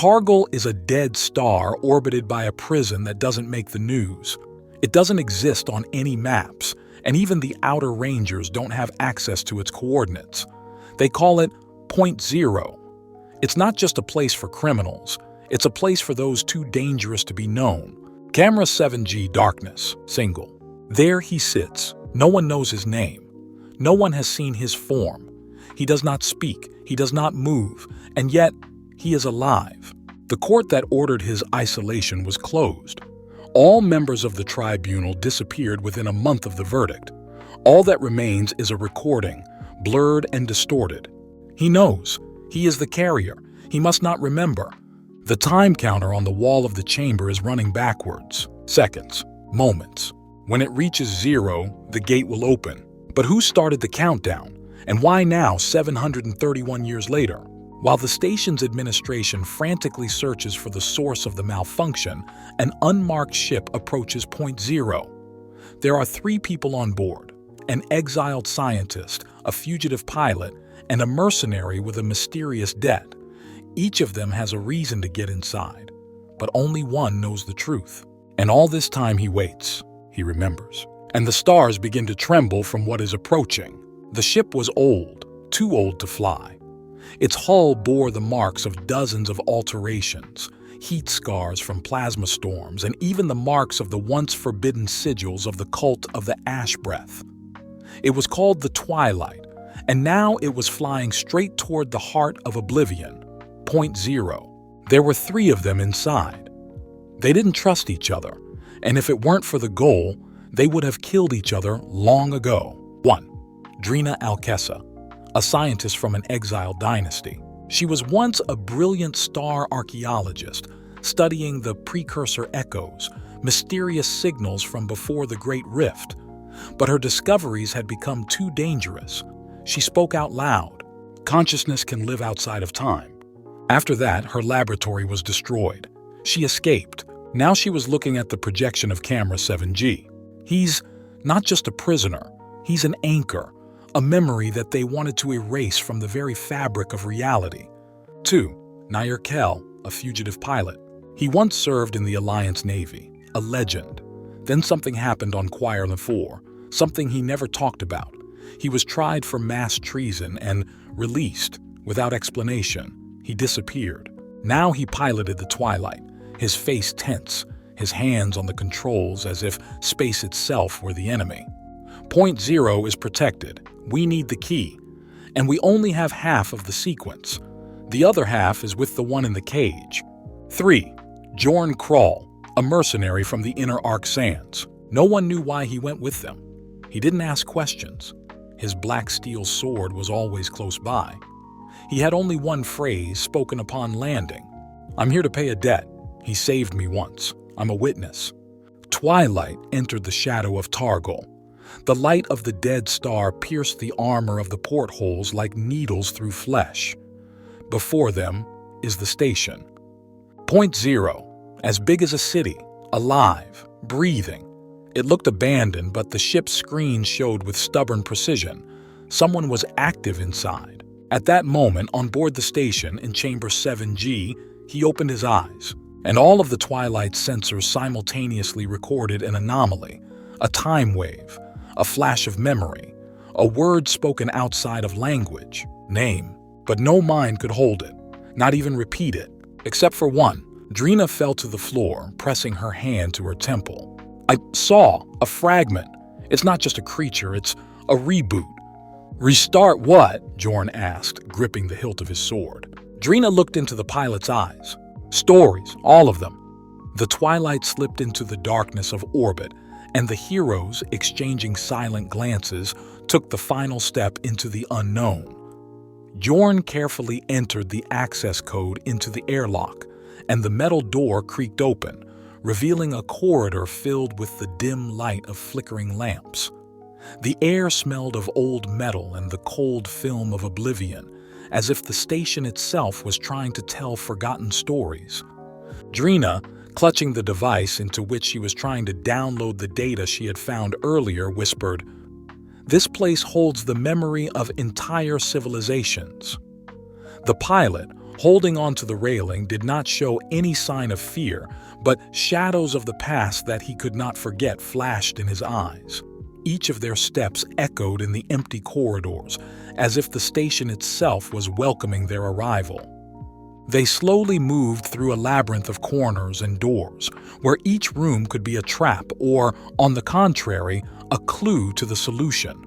Targol is a dead star orbited by a prison that doesn't make the news. It doesn't exist on any maps, and even the outer rangers don't have access to its coordinates. They call it Point Zero. It's not just a place for criminals, it's a place for those too dangerous to be known. Camera 7G Darkness, single. There he sits. No one knows his name. No one has seen his form. He does not speak, he does not move, and yet he is alive. The court that ordered his isolation was closed. All members of the tribunal disappeared within a month of the verdict. All that remains is a recording, blurred and distorted. He knows. He is the carrier. He must not remember. The time counter on the wall of the chamber is running backwards. Seconds. Moments. When it reaches 0, the gate will open. But who started the countdown? And why now, 731 years later? While the station's administration frantically searches for the source of the malfunction, an unmarked ship approaches Point Zero. There are 3 people on board: an exiled scientist, a fugitive pilot, and a mercenary with a mysterious debt. Each of them has a reason to get inside, but only one knows the truth. And all this time he waits, he remembers. And the stars begin to tremble from what is approaching. The ship was old, too old to fly. Its hull bore the marks of dozens of alterations, heat scars from plasma storms, and even the marks of the once forbidden sigils of the cult of the ash breath. It was called the Twilight, and now it was flying straight toward the heart of oblivion, Point Zero. There were 3 of them inside. They didn't trust each other, and if it weren't for the goal, they would have killed each other long ago. 1. Drina Alkessa, a scientist from an exiled dynasty. She was once a brilliant star archaeologist, studying the precursor echoes, mysterious signals from before the Great Rift. But her discoveries had become too dangerous. She spoke out loud. Consciousness can live outside of time. After that, her laboratory was destroyed. She escaped. Now she was looking at the projection of Camera 7G. He's not just a prisoner, he's an anchor, a memory that they wanted to erase from the very fabric of reality. 2. Nair Kell, a fugitive pilot. He once served in the Alliance Navy, a legend. Then something happened on Quire 4, something he never talked about. He was tried for mass treason and released without explanation. He disappeared. Now he piloted the Twilight, his face tense, his hands on the controls as if space itself were the enemy. Point Zero is protected. We need the key. And we only have half of the sequence. The other half is with the one in the cage. 3. Jorn Krall, a mercenary from the Inner Arc Sands. No one knew why he went with them. He didn't ask questions. His black steel sword was always close by. He had only one phrase spoken upon landing. "I'm here to pay a debt. He saved me once. I'm a witness." Twilight entered the shadow of Targol. The light of the dead star pierced the armor of the portholes like needles through flesh. Before them is the station. Point Zero, as big as a city, alive, breathing. It looked abandoned, but the ship's screen showed with stubborn precision. Someone was active inside. At that moment, on board the station in Chamber 7G, he opened his eyes, and all of the Twilight sensors simultaneously recorded an anomaly, a time wave, a flash of memory, a word spoken outside of language, name, but no mind could hold it, not even repeat it, except for one. Drina fell to the floor, pressing her hand to her temple. "I saw a fragment. It's not just a creature, it's a reboot." "Restart what?" Jorn asked, gripping the hilt of his sword. Drina looked into the pilot's eyes. "Stories, all of them." The Twilight slipped into the darkness of orbit, and the heroes, exchanging silent glances, took the final step into the unknown. Jorn carefully entered the access code into the airlock, and the metal door creaked open, revealing a corridor filled with the dim light of flickering lamps. The air smelled of old metal and the cold film of oblivion, as if the station itself was trying to tell forgotten stories. Drina, clutching the device into which she was trying to download the data she had found earlier, whispered, "This place holds the memory of entire civilizations." The pilot, Holding onto the railing did not show any sign of fear, but shadows of the past that he could not forget flashed in his eyes. Each of their steps echoed in the empty corridors, as if the station itself was welcoming their arrival. They slowly moved through a labyrinth of corners and doors, where each room could be a trap or, on the contrary, a clue to the solution.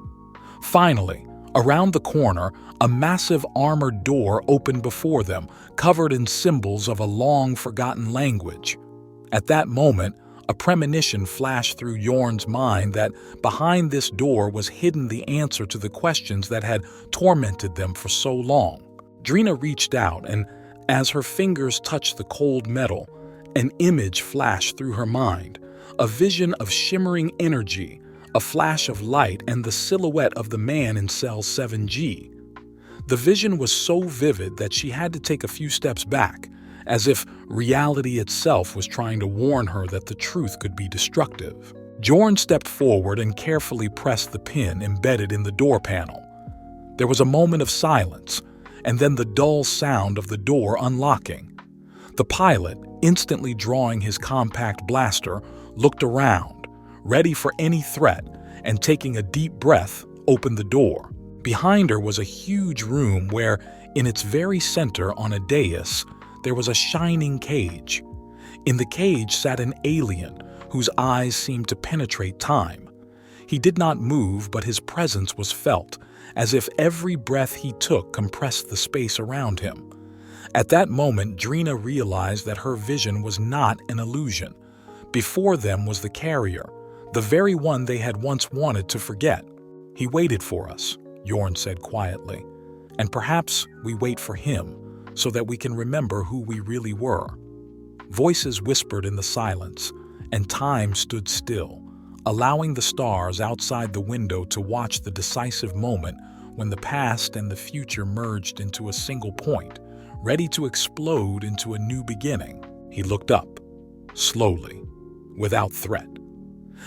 Finally, around the corner, a massive armored door opened before them, covered in symbols of a long-forgotten language. At that moment, a premonition flashed through Yorn's mind that behind this door was hidden the answer to the questions that had tormented them for so long. Drina reached out, and as her fingers touched the cold metal, an image flashed through her mind, a vision of shimmering energy, a flash of light, and the silhouette of the man in cell 7G. The vision was so vivid that she had to take a few steps back, as if reality itself was trying to warn her that the truth could be destructive. Jorn stepped forward and carefully pressed the pin embedded in the door panel. There was a moment of silence, and then the dull sound of the door unlocking. The pilot, instantly drawing his compact blaster, looked around, ready for any threat, and taking a deep breath, opened the door. Behind her was a huge room where, in its very center on a dais, there was a shining cage. In the cage sat an alien whose eyes seemed to penetrate time. He did not move, but his presence was felt, as if every breath he took compressed the space around him. At that moment, Drina realized that her vision was not an illusion. Before them was the carrier, the very one they had once wanted to forget. "He waited for us," Yorn said quietly, "and perhaps we wait for him, so that we can remember who we really were." Voices whispered in the silence, and time stood still, allowing the stars outside the window to watch the decisive moment when the past and the future merged into a single point, ready to explode into a new beginning. He looked up, slowly, without threat.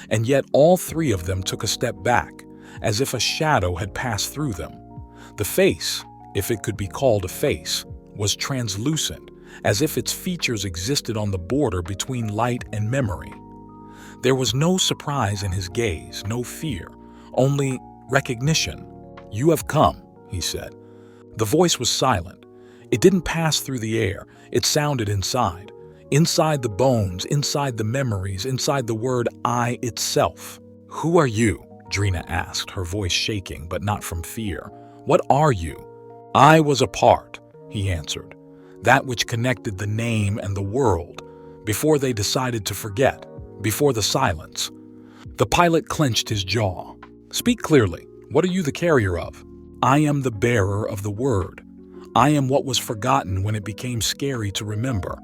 And yet all three of them took a step back, as if a shadow had passed through them. The face, if it could be called a face, was translucent, as if its features existed on the border between light and memory. There was no surprise in his gaze, no fear, only recognition. "You have come," he said. The voice was silent. It didn't pass through the air. It sounded inside the bones, inside the memories, inside the word I itself. "Who are you?" Drina asked, her voice shaking, but not from fear. "What are you?" "I was a part," he answered, "that which connected the name and the world, before they decided to forget, before the silence." The pilot clenched his jaw. "Speak clearly. What are you the carrier of?" "I am the bearer of the word. I am what was forgotten when it became scary to remember.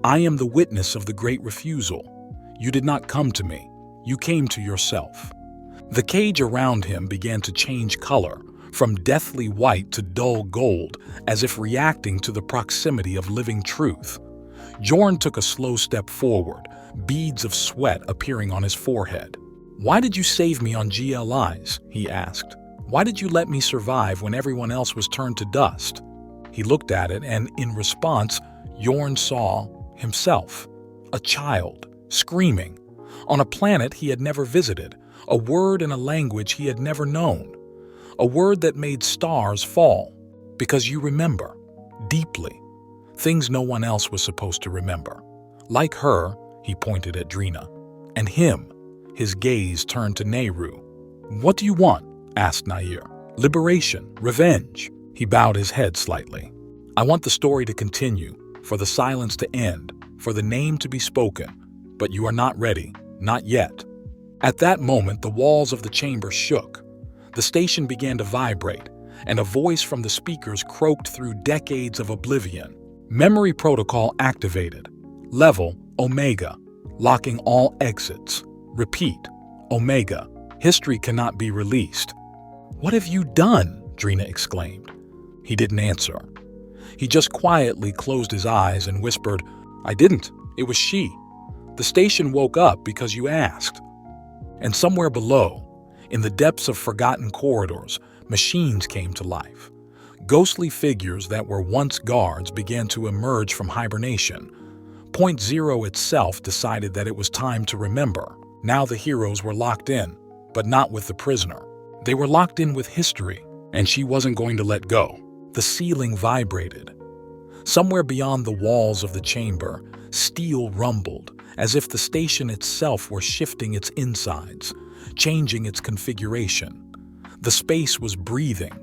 I am the witness of the great refusal. You did not come to me. You came to yourself." The cage around him began to change color, from deathly white to dull gold, as if reacting to the proximity of living truth. Jorn took a slow step forward, beads of sweat appearing on his forehead. "Why did you save me on GLIs?" he asked. "Why did you let me survive when everyone else was turned to dust?" He looked at it, and in response, Jorn saw himself, a child, screaming, on a planet he had never visited, a word in a language he had never known, a word that made stars fall, because you remember, deeply, things no one else was supposed to remember. Like her, he pointed at Drina, and him, his gaze turned to Nehru. "What do you want?" asked Nair. "Liberation, revenge." He bowed his head slightly. "I want the story to continue, for the silence to end, for the name to be spoken, but you are not ready, not yet." At that moment, the walls of the chamber shook. The station began to vibrate, and a voice from the speakers croaked through decades of oblivion. "Memory protocol activated. Level Omega, locking all exits. Repeat, Omega. History cannot be released." "What have you done?" Drina exclaimed. He didn't answer. He just quietly closed his eyes and whispered, "I didn't. It was she. The station woke up because you asked." And somewhere below, in the depths of forgotten corridors, machines came to life. Ghostly figures that were once guards began to emerge from hibernation. Point Zero itself decided that it was time to remember. Now the heroes were locked in, but not with the prisoner. They were locked in with history, and she wasn't going to let go. The ceiling vibrated. Somewhere beyond the walls of the chamber, steel rumbled, as if the station itself were shifting its insides, changing its configuration. The space was breathing,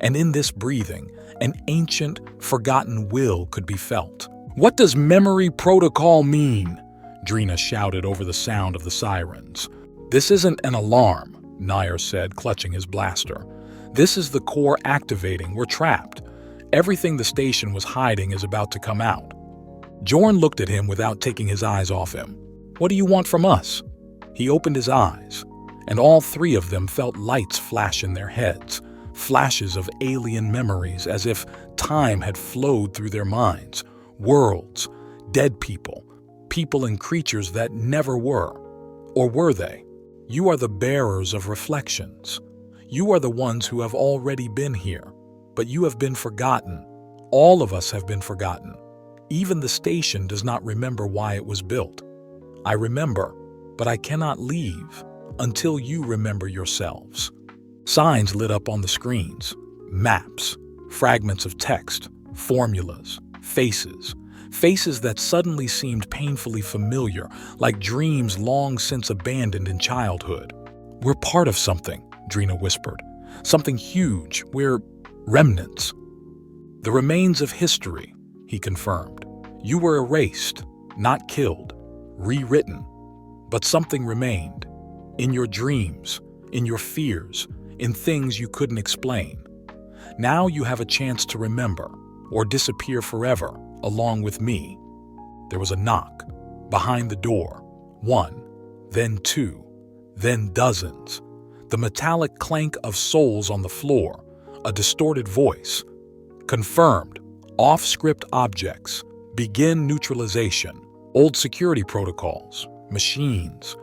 and in this breathing, an ancient, forgotten will could be felt. "What does memory protocol mean?" Drina shouted over the sound of the sirens. "This isn't an alarm," Nair said, clutching his blaster. "This is the core activating. We're trapped. Everything the station was hiding is about to come out." Jorn looked at him without taking his eyes off him. "What do you want from us?" He opened his eyes, and all three of them felt lights flash in their heads, flashes of alien memories as if time had flowed through their minds. Worlds, dead people, people and creatures that never were. Or were they? You are the bearers of reflections. You are the ones who have already been here, but you have been forgotten. All of us have been forgotten. Even the station does not remember why it was built. I remember, but I cannot leave until you remember yourselves. Signs lit up on the screens. Maps, fragments of text, formulas, faces. Faces that suddenly seemed painfully familiar, like dreams long since abandoned in childhood. "We're part of something," Drina whispered. "Something huge. We're remnants." "The remains of history," he confirmed. "You were erased, not killed, rewritten. But something remained. In your dreams, in your fears, in things you couldn't explain. Now you have a chance to remember, or disappear forever, along with me." There was a knock. Behind the door. One, then two, then dozens. The metallic clank of soles on the floor. A distorted voice. "Confirmed. Off-script objects. Begin neutralization. Old security protocols. Machines.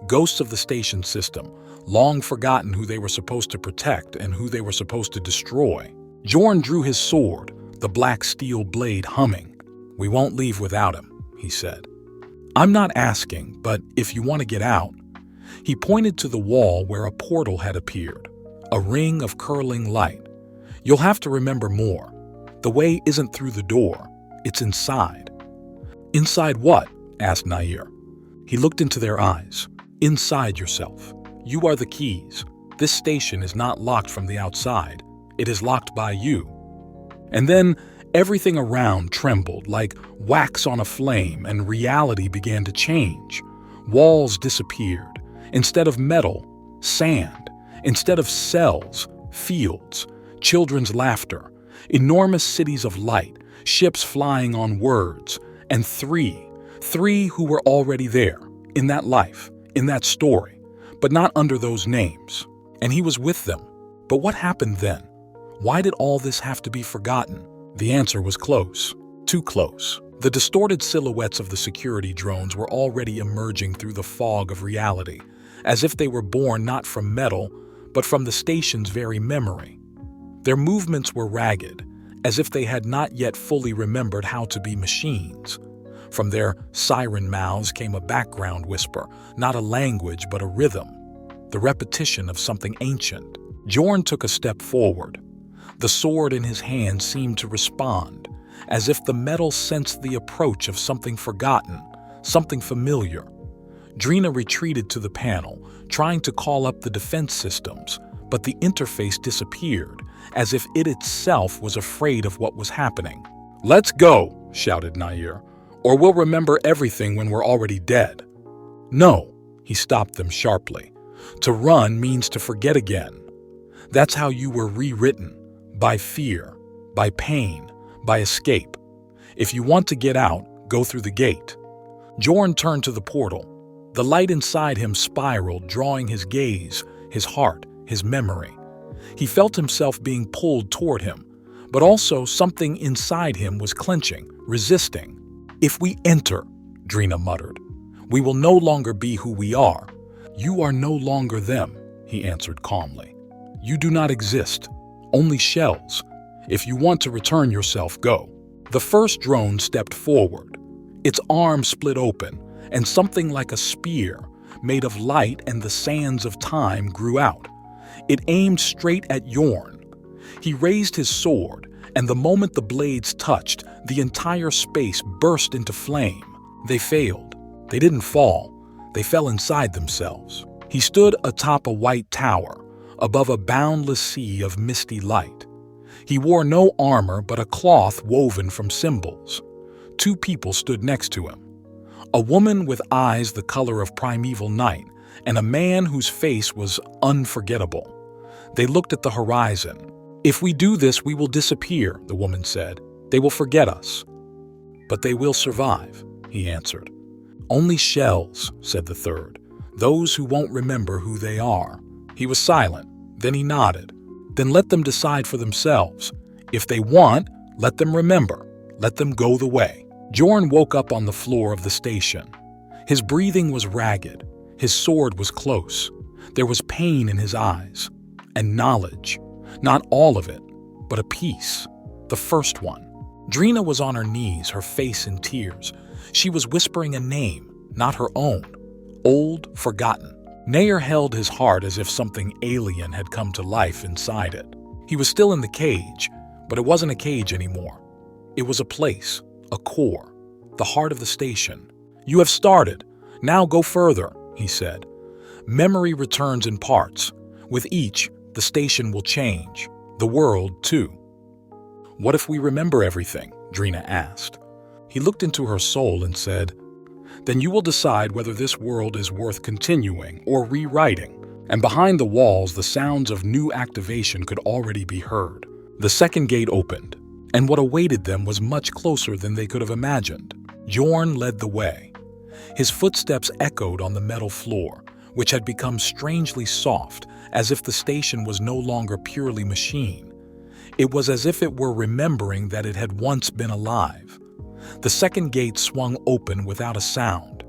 Ghosts of the station system. Long forgotten who they were supposed to protect and who they were supposed to destroy." Jorn drew his sword, the black steel blade humming. "We won't leave without him," he said. "I'm not asking, but if you want to get out." He pointed to the wall where a portal had appeared, a ring of curling light. "You'll have to remember more. The way isn't through the door, it's inside." "Inside what?" asked Nair. He looked into their eyes. "Inside yourself. You are the keys. This station is not locked from the outside. It is locked by you." And then everything around trembled like wax on a flame, and reality began to change. Walls disappeared. Instead of metal, sand. Instead of cells, fields. Children's laughter. Enormous cities of light. Ships flying on words. And three who were already there, in that life, in that story, but not under those names. And he was with them. But what happened then? Why did all this have to be forgotten? The answer was close. Too close. The distorted silhouettes of the security drones were already emerging through the fog of reality, as if they were born not from metal, but from the station's very memory. Their movements were ragged, as if they had not yet fully remembered how to be machines. From their siren mouths came a background whisper, not a language but a rhythm, the repetition of something ancient. Jorn took a step forward. The sword in his hand seemed to respond, as if the metal sensed the approach of something forgotten, something familiar. Drina retreated to the panel, trying to call up the defense systems, but the interface disappeared, as if it itself was afraid of what was happening. "Let's go," shouted Nair, "or we'll remember everything when we're already dead." "No," he stopped them sharply. "To run means to forget again. That's how you were rewritten. By fear, by pain, by escape. If you want to get out, go through the gate." Jorn turned to the portal. The light inside him spiraled, drawing his gaze, his heart, his memory. He felt himself being pulled toward him, but also something inside him was clenching, resisting. "If we enter," Drina muttered, "we will no longer be who we are." "You are no longer them," he answered calmly. "You do not exist. Only shells. If you want to return yourself, go." The first drone stepped forward. Its arm split open, and something like a spear, made of light and the sands of time, grew out. It aimed straight at Yorn. He raised his sword, and the moment the blades touched, the entire space burst into flame. They failed. They didn't fall. They fell inside themselves. He stood atop a white tower, above a boundless sea of misty light. He wore no armor but a cloth woven from symbols. Two people stood next to him. A woman with eyes the color of primeval night, and a man whose face was unforgettable. They looked at the horizon. "If we do this, we will disappear," the woman said. "They will forget us." "But they will survive," he answered. "Only shells," said the third. "Those who won't remember who they are." He was silent. Then he nodded. "Then let them decide for themselves. If they want, let them remember. Let them go the way." Jorn woke up on the floor of the station. His breathing was ragged. His sword was close. There was pain in his eyes. And knowledge. Not all of it, but a piece. The first one. Drina was on her knees, her face in tears. She was whispering a name, not her own. Old, forgotten. Nair held his heart as if something alien had come to life inside it. He was still in the cage, but it wasn't a cage anymore. It was a place, a core, the heart of the station. "You have started. Now go further," he said. "Memory returns in parts. With each, the station will change. The world, too." "What if we remember everything?" Drina asked. He looked into her soul and said, "Then you will decide whether this world is worth continuing or rewriting." And behind the walls, the sounds of new activation could already be heard. The second gate opened, and what awaited them was much closer than they could have imagined. Jorn led the way. His footsteps echoed on the metal floor, which had become strangely soft, as if the station was no longer purely machine. It was as if it were remembering that it had once been alive. The second gate swung open without a sound.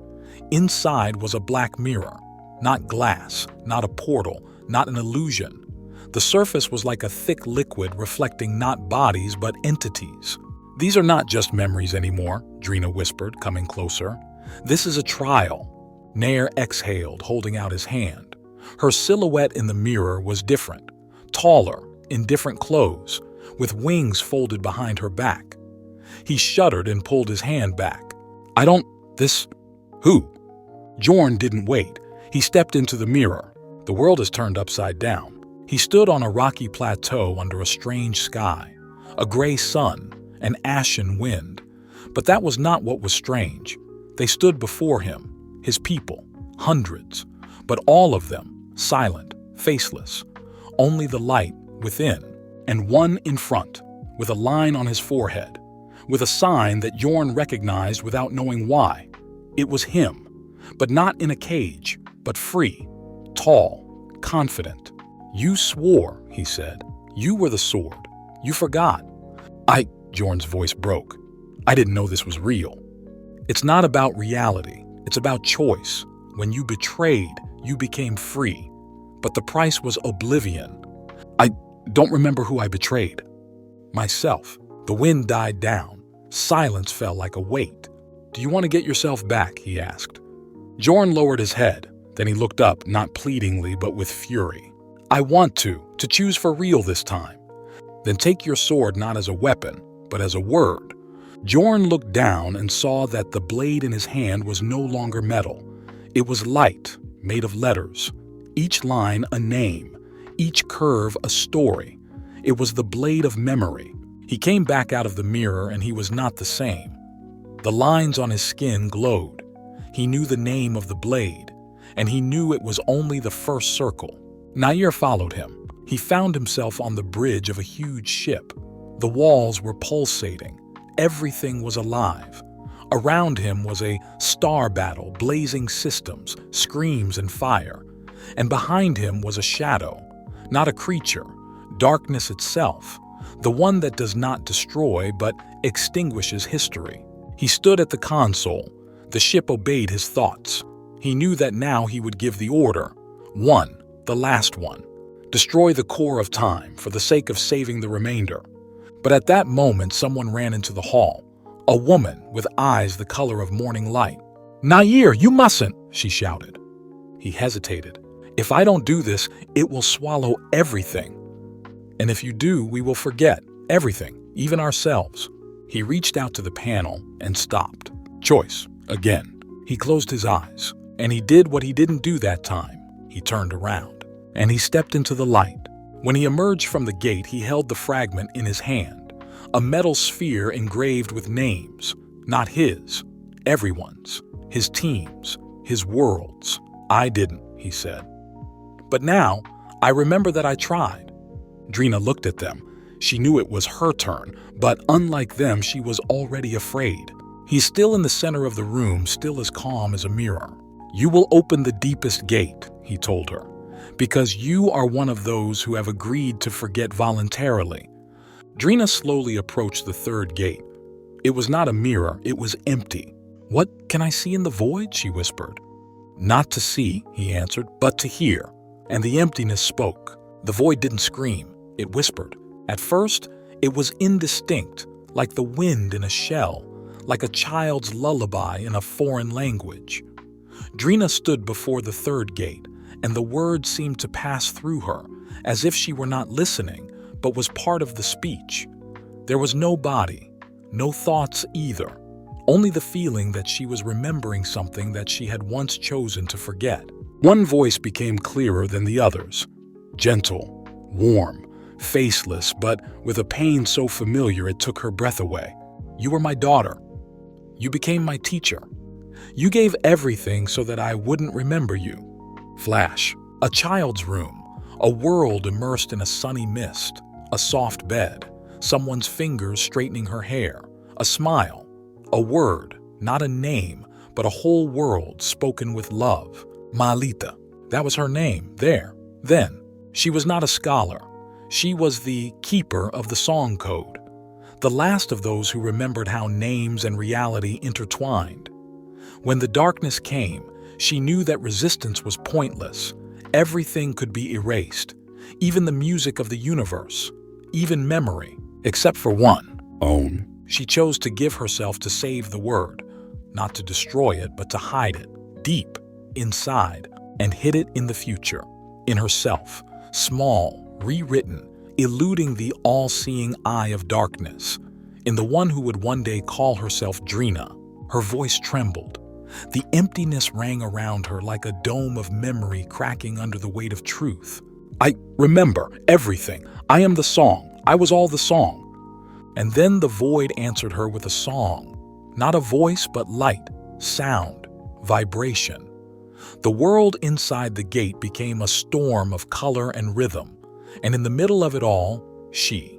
Inside was a black mirror. Not glass, not a portal, not an illusion. The surface was like a thick liquid reflecting not bodies but entities. "These are not just memories anymore," Drina whispered, coming closer. "This is a trial." Nair exhaled, holding out his hand. Her silhouette in the mirror was different, taller, in different clothes, with wings folded behind her back. He shuddered and pulled his hand back. This... Who?" Jorn didn't wait. He stepped into the mirror. The world is turned upside down. He stood on a rocky plateau under a strange sky, a gray sun, an ashen wind. But that was not what was strange. They stood before him, his people, hundreds, but all of them, silent, faceless, only the light within, and one in front, with a line on his forehead, with a sign that Jorn recognized without knowing why. It was him, but not in a cage, but free, tall, confident. "You swore," he said. "You were the sword. You forgot." Jorn's voice broke. "I didn't know this was real." "It's not about reality. It's about choice. When you betrayed, you became free. But the price was oblivion." "I don't remember who I betrayed." "Myself." The wind died down. Silence fell like a weight. "Do you want to get yourself back?" he asked. Jorn lowered his head. Then he looked up, not pleadingly, but with fury. "I want to choose for real this time." "Then take your sword not as a weapon, but as a word." Jorn looked down and saw that the blade in his hand was no longer metal. It was light, made of letters. Each line a name, each curve a story. It was the blade of memory. He came back out of the mirror and he was not the same. The lines on his skin glowed. He knew the name of the blade, and he knew it was only the first circle. Nair followed him. He found himself on the bridge of a huge ship. The walls were pulsating. Everything was alive. Around him was a star battle, blazing systems, screams and fire. And behind him was a shadow, not a creature, darkness itself, the one that does not destroy but extinguishes history. He stood at the console. The ship obeyed his thoughts. He knew that now he would give the order. One, the last one. Destroy the core of time for the sake of saving the remainder. But at that moment, someone ran into the hall. A woman with eyes the color of morning light. "Nair, you mustn't!" she shouted. He hesitated. "If I don't do this, it will swallow everything. And if you do, we will forget everything, even ourselves." He reached out to the panel and stopped. Choice, again. He closed his eyes, and he did what he didn't do that time. He turned around, and he stepped into the light. When he emerged from the gate, he held the fragment in his hand, a metal sphere engraved with names, not his, everyone's, his team's, his world's. "I didn't," he said. "But now, I remember that I tried." Drina looked at them. She knew it was her turn, but unlike them, she was already afraid. He's still in the center of the room, still as calm as a mirror. "You will open the deepest gate," he told her, "because you are one of those who have agreed to forget voluntarily." Drina slowly approached the third gate. It was not a mirror, it was empty. "What can I see in the void?" she whispered. "Not to see," he answered, "but to hear." And the emptiness spoke. The void didn't scream, it whispered. At first, it was indistinct, like the wind in a shell, like a child's lullaby in a foreign language. Drina stood before the third gate, and the words seemed to pass through her, as if she were not listening, but was part of the speech. There was no body, no thoughts either, only the feeling that she was remembering something that she had once chosen to forget. One voice became clearer than the others, gentle, warm, faceless, but with a pain so familiar it took her breath away. "You were my daughter. You became my teacher. You gave everything so that I wouldn't remember you." Flash. A child's room, a world immersed in a sunny mist, a soft bed, someone's fingers straightening her hair, a smile, a word, not a name, but a whole world spoken with love. Malita. That was her name, there, then. She was not a scholar. She was the keeper of the song code, the last of those who remembered how names and reality intertwined. When the darkness came, she knew that resistance was pointless. Everything could be erased, even the music of the universe, even memory, except for one, own. She chose to give herself to save the word, not to destroy it, but to hide it, deep, inside, and hid it in the future, in herself, small, rewritten, eluding the all-seeing eye of darkness, in the one who would one day call herself Drina. Her voice trembled. The emptiness rang around her like a dome of memory cracking under the weight of truth. "I remember everything. I am the song. I was all the song." And then the void answered her with a song, not a voice but light, sound, vibration. The world inside the gate became a storm of color and rhythm, and in the middle of it all, she,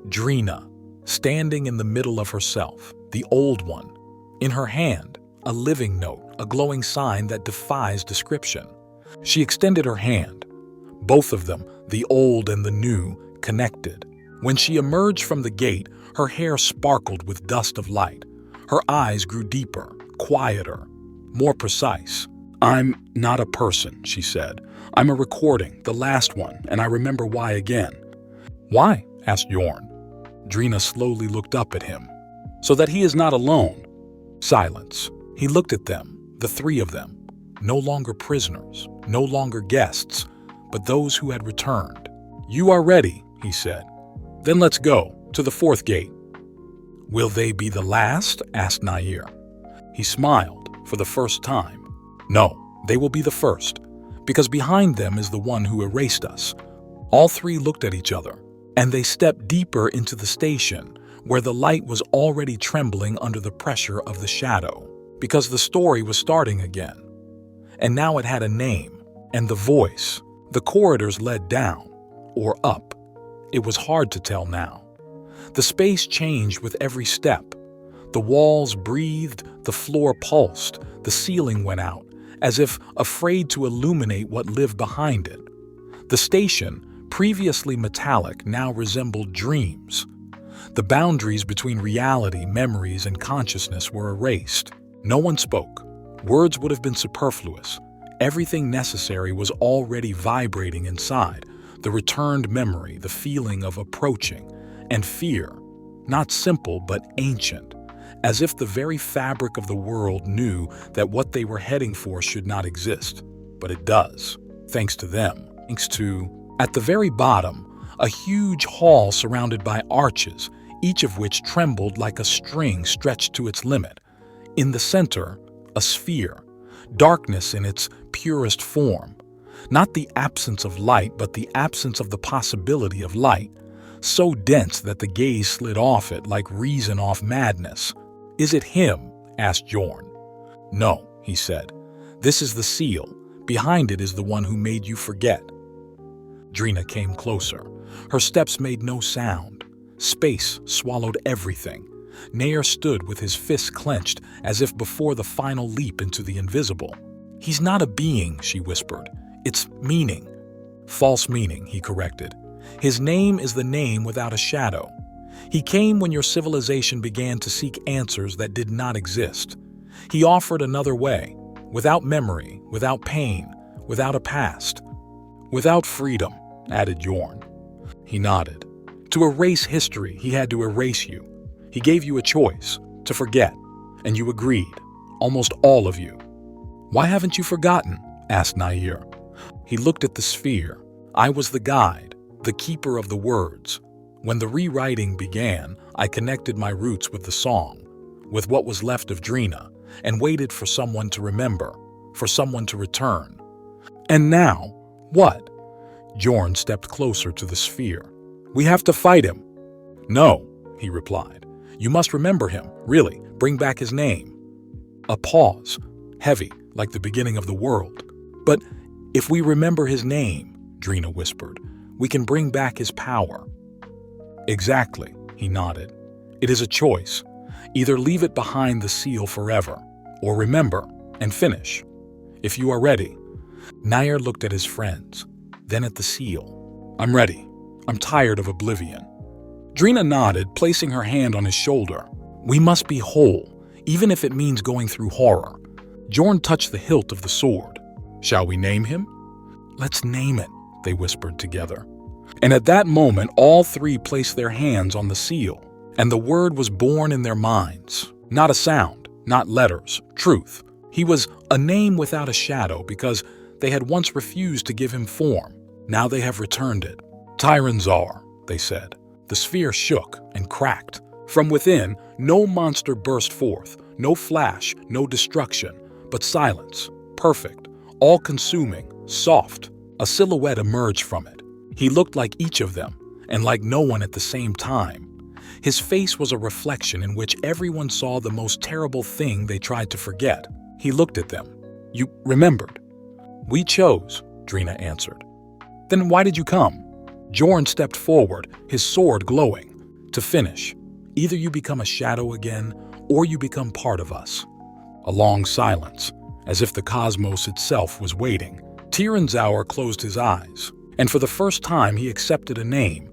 Drina, standing in the middle of herself, the old one, in her hand, a living note, a glowing sign that defies description. She extended her hand. Both of them, the old and the new, connected. When she emerged from the gate, her hair sparkled with dust of light. Her eyes grew deeper, quieter, more precise. "I'm not a person," she said. "I'm a recording, the last one, and I remember why again." "Why?" asked Yorn. Drina slowly looked up at him. "So that he is not alone." Silence. He looked at them, the three of them, no longer prisoners, no longer guests, but those who had returned. "You are ready," he said. "Then let's go, to the fourth gate." "Will they be the last?" asked Nair. He smiled, for the first time. "No, they will be the first, because behind them is the one who erased us." All three looked at each other, and they stepped deeper into the station, where the light was already trembling under the pressure of the shadow, because the story was starting again. And now it had a name, and the voice. The corridors led down, or up. It was hard to tell now. The space changed with every step. The walls breathed, the floor pulsed, the ceiling went out, as if afraid to illuminate what lived behind it. The station, previously metallic, now resembled dreams. The boundaries between reality, memories, and consciousness were erased. No one spoke. Words would have been superfluous. Everything necessary was already vibrating inside, the returned memory, the feeling of approaching, and fear, not simple but ancient, as if the very fabric of the world knew that what they were heading for should not exist. But it does, thanks to them. At the very bottom, a huge hall surrounded by arches, each of which trembled like a string stretched to its limit. In the center, a sphere, darkness in its purest form. Not the absence of light, but the absence of the possibility of light, so dense that the gaze slid off it like reason off madness. "Is it him?" asked Jorn. "No," he said. "This is the seal. Behind it is the one who made you forget." Drina came closer. Her steps made no sound. Space swallowed everything. Nair stood with his fists clenched as if before the final leap into the invisible. "He's not a being," she whispered. "It's meaning." "False meaning," he corrected. "His name is the name without a shadow. He came when your civilization began to seek answers that did not exist. He offered another way, without memory, without pain, without a past. Without freedom," added Jorn. He nodded. "To erase history, he had to erase you. He gave you a choice, to forget, and you agreed, almost all of you." "Why haven't you forgotten?" asked Nair. He looked at the sphere. "I was the guide, the keeper of the words. When the rewriting began, I connected my roots with the song, with what was left of Drina, and waited for someone to remember, for someone to return. And now, what?" Jorn stepped closer to the sphere. "We have to fight him." "No," he replied. "You must remember him, really, bring back his name." A pause, heavy, like the beginning of the world. "But if we remember his name," Drina whispered, "we can bring back his power." "Exactly," he nodded. "It is a choice. Either leave it behind the seal forever, or remember and finish. If you are ready." Nair looked at his friends, then at the seal. "I'm ready. I'm tired of oblivion." Drina nodded, placing her hand on his shoulder. "We must be whole, even if it means going through horror." Jorn touched the hilt of the sword. "Shall we name him?" "Let's name it," they whispered together. And at that moment, all three placed their hands on the seal, and the word was born in their minds. Not a sound, not letters, truth. He was a name without a shadow because they had once refused to give him form. Now they have returned it. "Tyranzar," they said. The sphere shook and cracked. From within, no monster burst forth, no flash, no destruction, but silence, perfect, all-consuming, soft. A silhouette emerged from it. He looked like each of them, and like no one at the same time. His face was a reflection in which everyone saw the most terrible thing they tried to forget. He looked at them. "You remembered." "We chose," Drina answered. "Then why did you come?" Jorn stepped forward, his sword glowing. "To finish. Either you become a shadow again, or you become part of us." A long silence, as if the cosmos itself was waiting. Tyranzar closed his eyes, and for the first time he accepted a name.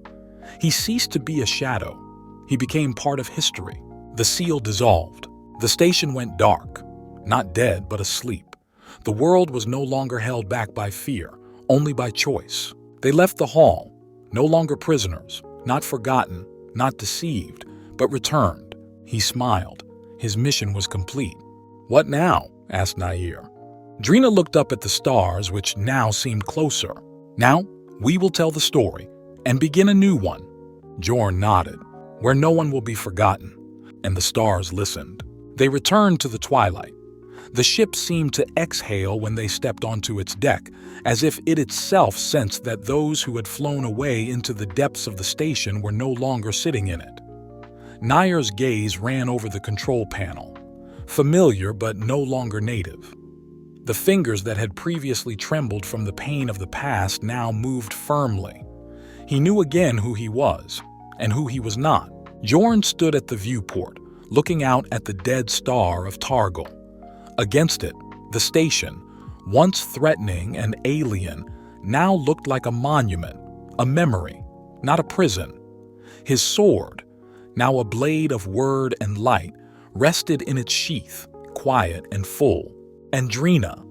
He ceased to be a shadow. He became part of history. The seal dissolved. The station went dark, not dead but asleep. The world was no longer held back by fear, only by choice. They left the hall, no longer prisoners, not forgotten, not deceived, but returned. He smiled. His mission was complete. "What now?" asked Nair. Drina looked up at the stars, which now seemed closer. "Now, we will tell the story and begin a new one." Jorn nodded, "where no one will be forgotten." And the stars listened. They returned to the twilight. The ship seemed to exhale when they stepped onto its deck, as if it itself sensed that those who had flown away into the depths of the station were no longer sitting in it. Nair's gaze ran over the control panel, familiar but no longer native. The fingers that had previously trembled from the pain of the past now moved firmly. He knew again who he was, and who he was not. Jorn stood at the viewport, looking out at the dead star of Targol. Against it, the station, once threatening and alien, now looked like a monument, a memory, not a prison. His sword, now a blade of word and light, rested in its sheath, quiet and full. And Drina,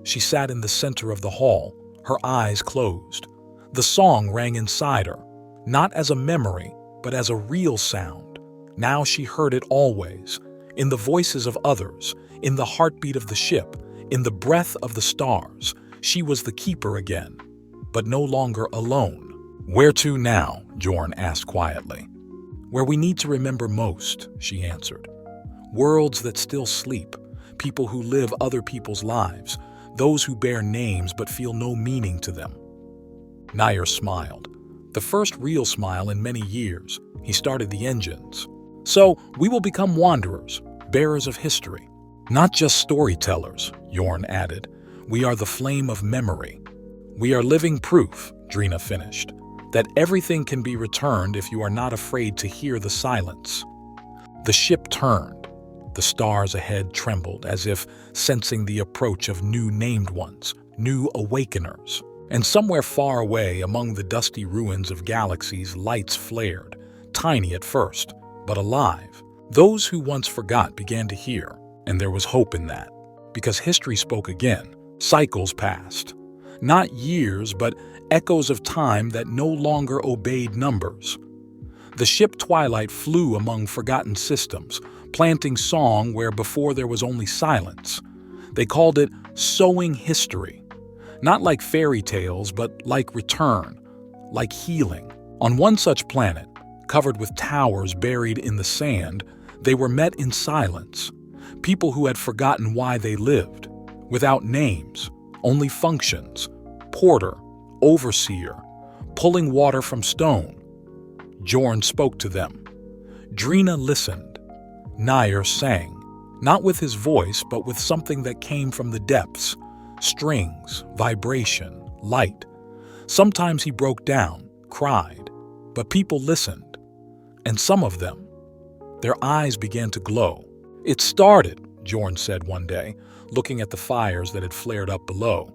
she sat in the center of the hall, her eyes closed. The song rang inside her, not as a memory, but as a real sound. Now she heard it always, in the voices of others, in the heartbeat of the ship, in the breath of the stars. She was the keeper again, but no longer alone. "Where to now?" Jorn asked quietly. "Where we need to remember most," she answered. "Worlds that still sleep, people who live other people's lives, those who bear names but feel no meaning to them." Nair smiled, the first real smile in many years. He started the engines. "So we will become wanderers, bearers of history. Not just storytellers," Jorn added. "We are the flame of memory. We are living proof," Drina finished, "that everything can be returned if you are not afraid to hear the silence." The ship turned. The stars ahead trembled as if sensing the approach of new named ones, new awakeners. And somewhere far away among the dusty ruins of galaxies, lights flared, tiny at first, but alive. Those who once forgot began to hear, and there was hope in that, because history spoke again. Cycles passed. Not years, but echoes of time that no longer obeyed numbers. The ship Twilight flew among forgotten systems, planting song where before there was only silence. They called it sowing history. Not like fairy tales, but like return, like healing. On one such planet, covered with towers buried in the sand, they were met in silence. People who had forgotten why they lived, without names, only functions. Porter, overseer, pulling water from stone. Jorn spoke to them. Drina listened. Nair sang, not with his voice, but with something that came from the depths. Strings, vibration, light. Sometimes he broke down, cried, but people listened. And some of them, their eyes began to glow. "It started," Jorn said one day, looking at the fires that had flared up below.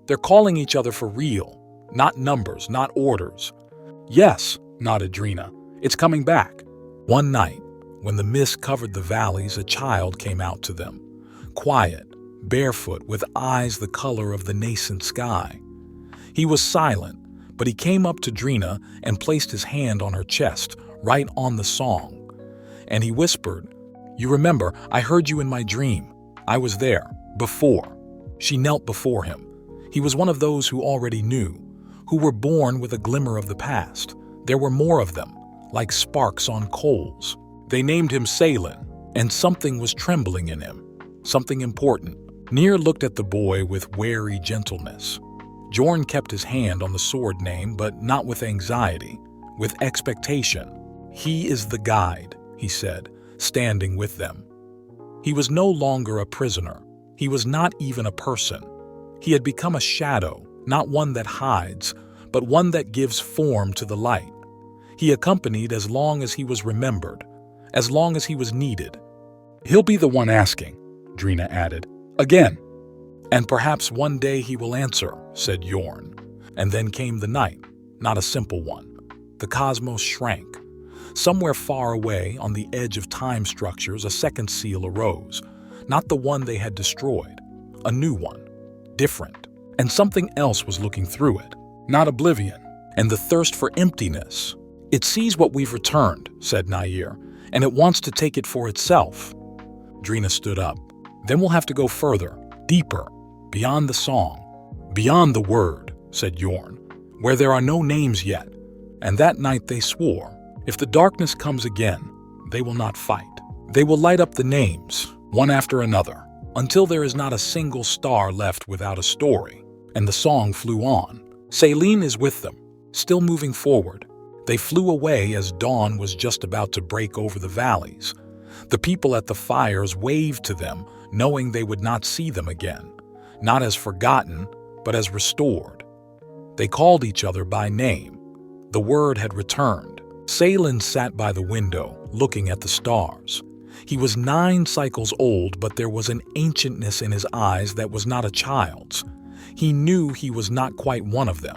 "They're calling each other for real, not numbers, not orders." "Yes," nodded Drina, "it's coming back." One night, when the mist covered the valleys, a child came out to them, quiet, barefoot, with eyes the color of the nascent sky. He was silent, but he came up to Drina and placed his hand on her chest, right on the song. And he whispered, "You remember, I heard you in my dream. I was there, before." She knelt before him. He was one of those who already knew, who were born with a glimmer of the past. There were more of them, like sparks on coals. They named him Salen, and something was trembling in him, something important. Nier looked at the boy with wary gentleness. Jorn kept his hand on the sword name, but not with anxiety, with expectation. "He is the guide," he said, standing with them. He was no longer a prisoner. He was not even a person. He had become a shadow, not one that hides, but one that gives form to the light. He accompanied as long as he was remembered, as long as he was needed. "He'll be the one asking," Drina added. "Again." "And perhaps one day he will answer," said Jorn. And then came the night, not a simple one. The cosmos shrank. Somewhere far away, on the edge of time structures, a second seal arose. Not the one they had destroyed. A new one. Different. And something else was looking through it. Not oblivion. And the thirst for emptiness. "It sees what we've returned," said Nair, "and it wants to take it for itself." Drina stood up. "Then we'll have to go further, deeper, beyond the song, beyond the word," said Jorn, "where there are no names yet." And that night they swore, if the darkness comes again, they will not fight. They will light up the names, one after another, until there is not a single star left without a story. And the song flew on. Selene is with them, still moving forward. They flew away as dawn was just about to break over the valleys. The people at the fires waved to them, knowing they would not see them again, not as forgotten, but as restored. They called each other by name. The word had returned. Salen sat by the window, looking at the stars. He was 9 cycles old, but there was an ancientness in his eyes that was not a child's. He knew he was not quite one of them,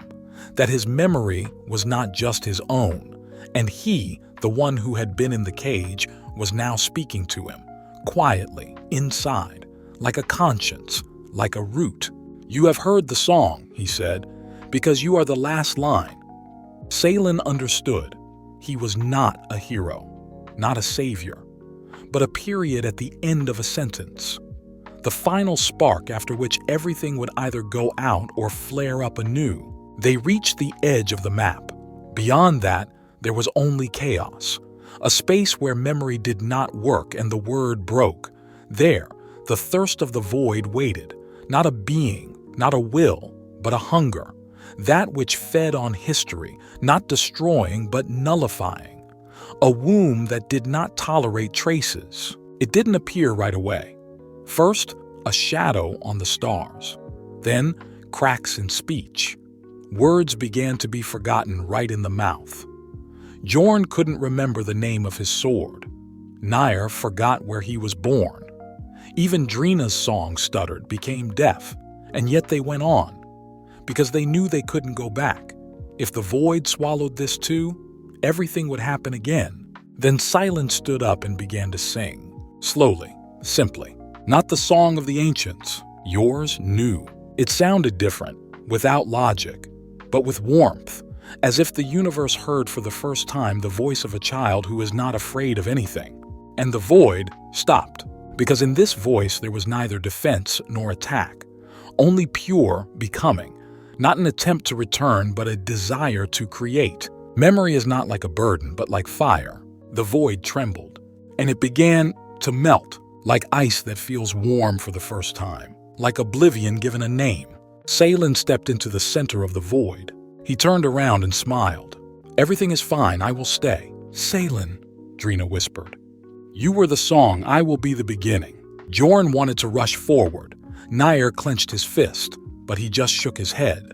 that his memory was not just his own, and he, the one who had been in the cage, was now speaking to him, quietly, inside, like a conscience, like a root. "You have heard the song," he said, "because you are the last line." Salen understood. He was not a hero, not a savior, but a period at the end of a sentence. The final spark after which everything would either go out or flare up anew. They reached the edge of the map. Beyond that, there was only chaos, a space where memory did not work and the word broke. There, the thirst of the void waited, not a being, not a will, but a hunger, that which fed on history, not destroying but nullifying. A womb that did not tolerate traces. It didn't appear right away. First, a shadow on the stars. Then, cracks in speech. Words began to be forgotten right in the mouth. Jorn couldn't remember the name of his sword. Nair forgot where he was born. Even Drina's song stuttered, became deaf, and yet they went on, because they knew they couldn't go back. If the void swallowed this too, everything would happen again. Then silence stood up and began to sing, slowly, simply. Not the song of the ancients, yours new. It sounded different, without logic, but with warmth, as if the universe heard for the first time the voice of a child who is not afraid of anything. And the void stopped, because in this voice there was neither defense nor attack, only pure becoming, not an attempt to return but a desire to create. Memory is not like a burden but like fire. The void trembled, and it began to melt, like ice that feels warm for the first time, like oblivion given a name. Salen stepped into the center of the void. He turned around and smiled. "Everything is fine, I will stay." "Salen," Drina whispered. "You were the song, I will be the beginning." Jorn wanted to rush forward. Nair clenched his fist, but he just shook his head.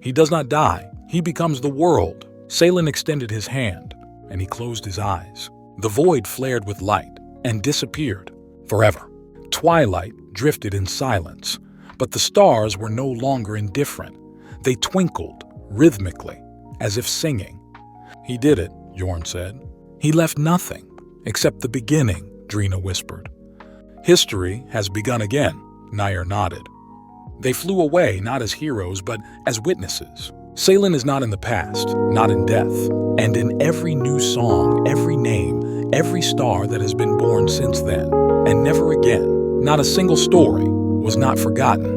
"He does not die, he becomes the world." Salen extended his hand, and he closed his eyes. The void flared with light and disappeared. Forever. Twilight drifted in silence, but the stars were no longer indifferent. They twinkled, rhythmically, as if singing. "He did it," Jorn said. "He left nothing, except the beginning," Drina whispered. "History has begun again," Nair nodded. They flew away not as heroes, but as witnesses. Salen is not in the past, not in death, and in every new song, every name, every star that has been born since then. And never again, not a single story, was not forgotten.